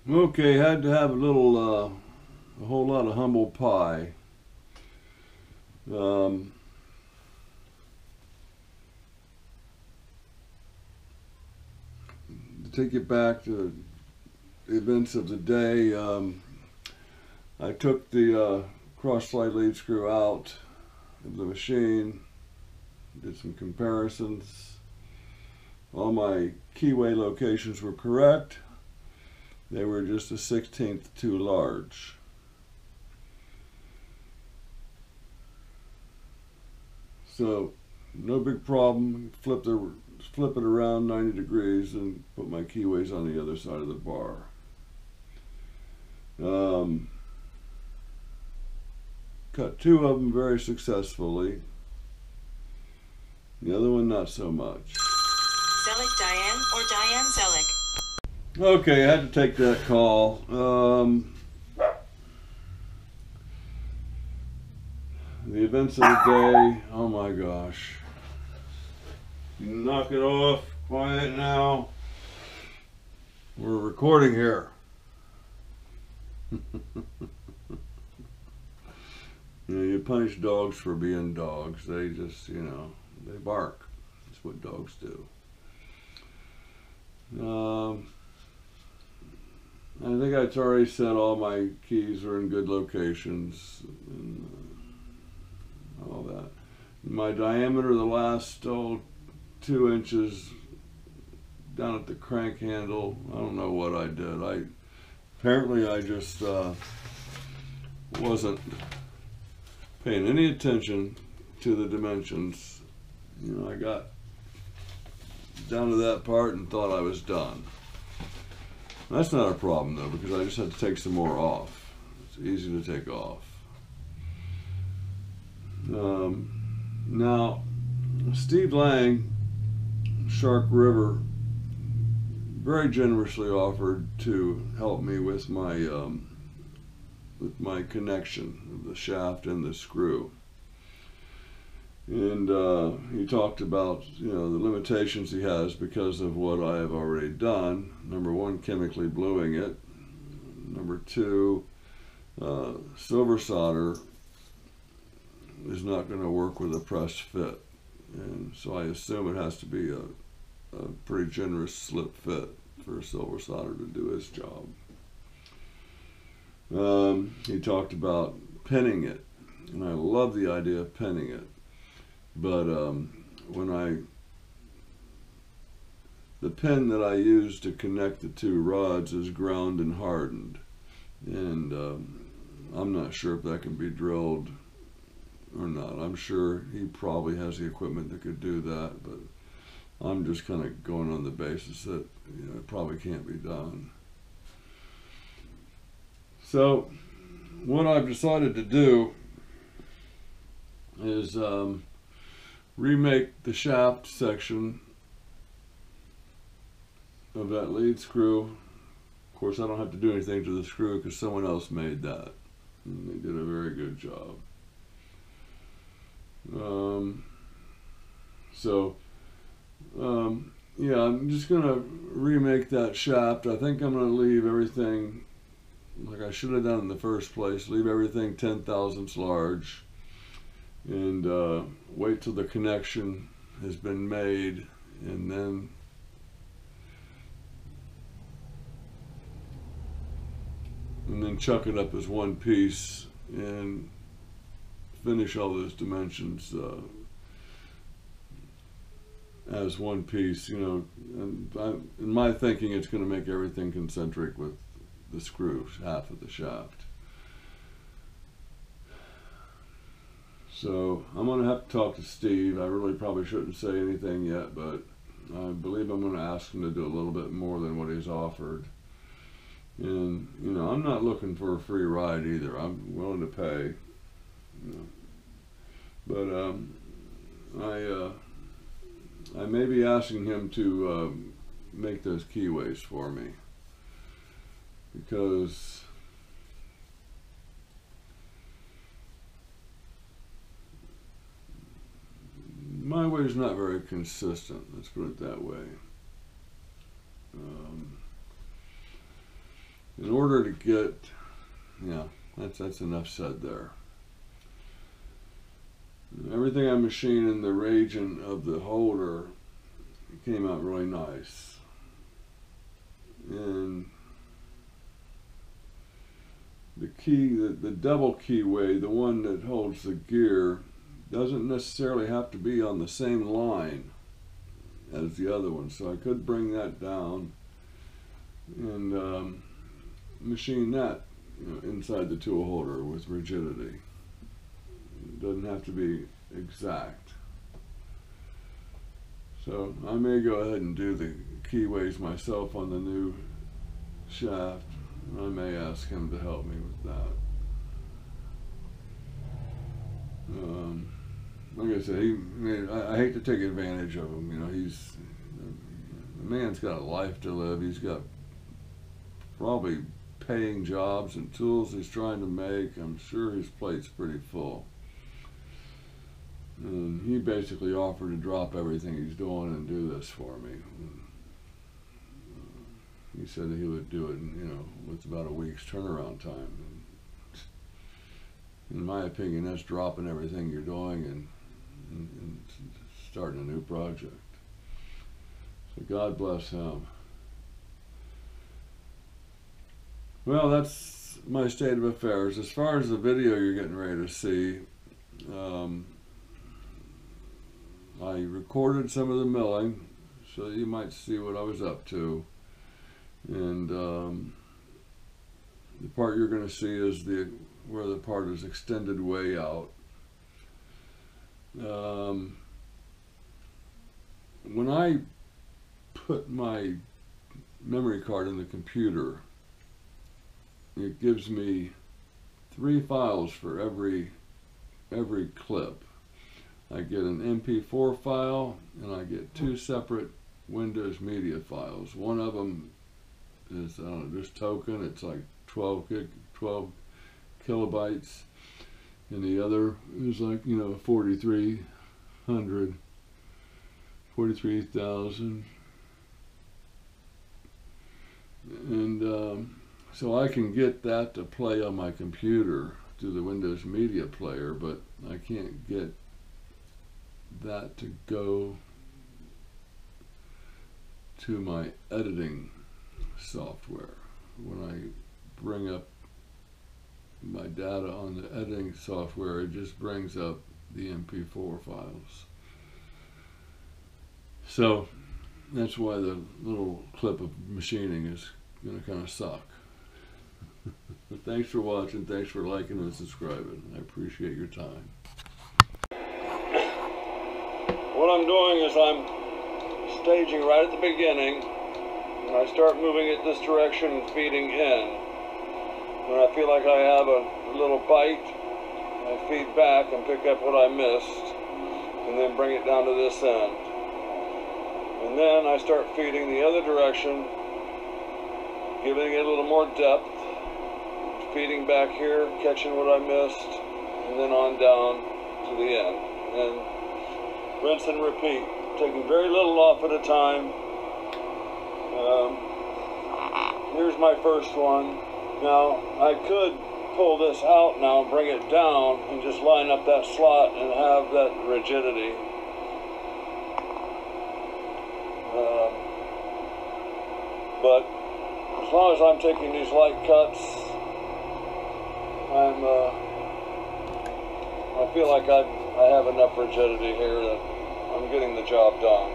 Okay, had to have a whole lot of humble pie. Um, to take it back to the events of the day, I took the cross-slide lead screw out of the machine, did some comparisons. All my keyway locations were correct. They were just a 1/16 too large. So, no big problem. Flip it around 90 degrees and put my keyways on the other side of the bar. Cut two of them very successfully. The other one not so much. Zelig Diane or Diane Zelig? Okay, I had to take that call. The events of the day, oh my gosh. Knock it off, quiet now. We're recording here. You punish dogs for being dogs. They just, they bark. That's what dogs do. I think I already said all my keys are in good locations and all that. My diameter, the last 2 inches down at the crank handle, I don't know what I did. Apparently I just wasn't paying any attention to the dimensions. I got down to that part and thought I was done. That's not a problem though, because I just had to take some more off. It's easy to take off. Now, Steve Lang, Shark River, very generously offered to help me with my connection of the shaft and the screw. And he talked about the limitations he has because of what I have already done. Number one, chemically bluing it. Number two, silver solder is not going to work with a press fit, and so I assume it has to be a pretty generous slip fit for silver solder to do his job. He talked about pinning it, and I love the idea of pinning it. But the pin that I use to connect the two rods is ground and hardened, and I'm not sure if that can be drilled or not. I'm sure he probably has the equipment that could do that, but I'm just kind of going on the basis that it probably can't be done. So what I've decided to do is remake the shaft section of that lead screw. Of course, I don't have to do anything to the screw because someone else made that, and they did a very good job. Yeah, I'm just gonna remake that shaft. I think I'm gonna leave everything like I should have done in the first place. Leave everything 10 thousandths large, and wait till the connection has been made, and then chuck it up as one piece and finish all those dimensions as one piece, and in my thinking it's going to make everything concentric with the screw half of the shaft. So I'm going to have to talk to Steve. I really probably shouldn't say anything yet, but I believe I'm going to ask him to do a little bit more than what he's offered. And I'm not looking for a free ride either. I'm willing to pay. But I may be asking him to make those keyways for me, because my way is not very consistent, let's put it that way. in order to get, yeah, that's enough said there. Everything I machined in the region of the holder came out really nice. And the key, the double keyway, the one that holds the gear, doesn't necessarily have to be on the same line as the other one. So I could bring that down and machine that, you know, inside the tool holder with rigidity. It doesn't have to be exact. So I may go ahead and do the keyways myself on the new shaft. I may ask him to help me with that. Like I said, I hate to take advantage of him. You know, the man's got a life to live. He's got probably paying jobs and tools he's trying to make. I'm sure his plate's pretty full. And he basically offered to drop everything he's doing and do this for me. He said that he would do it, you know, with about a week's turnaround time. And in my opinion, that's dropping everything you're doing and starting a new project. So God bless him. Well, that's my state of affairs. As far as the video you're getting ready to see, I recorded some of the milling, so you might see what I was up to. And the part you're going to see is where the part is extended way out. When I put my memory card in the computer, it gives me 3 files for every clip. I get an MP4 file and I get 2 separate Windows media files. One of them is, I don't know, just token. It's like 12 kilobytes, and the other is like, you know, 43,000. And so I can get that to play on my computer through the Windows Media Player, but I can't get that to go to my editing software. When I bring up my data on the editing software, it just brings up the MP4 files. So that's why the little clip of machining is going to kind of suck. But thanks for watching, thanks for liking and subscribing. I appreciate your time. What I'm doing is I'm staging right at the beginning, and I start moving it this direction and feeding in. When I feel like I have a little bite, I feed back and pick up what I missed, and then bring it down to this end. And then I start feeding the other direction, giving it a little more depth, feeding back here, catching what I missed, and then on down to the end. And rinse and repeat, taking very little off at a time. Here's my first one. Now, I could pull this out now and bring it down and just line up that slot and have that rigidity. But as long as I'm taking these light cuts, I feel like I have enough rigidity here that I'm getting the job done.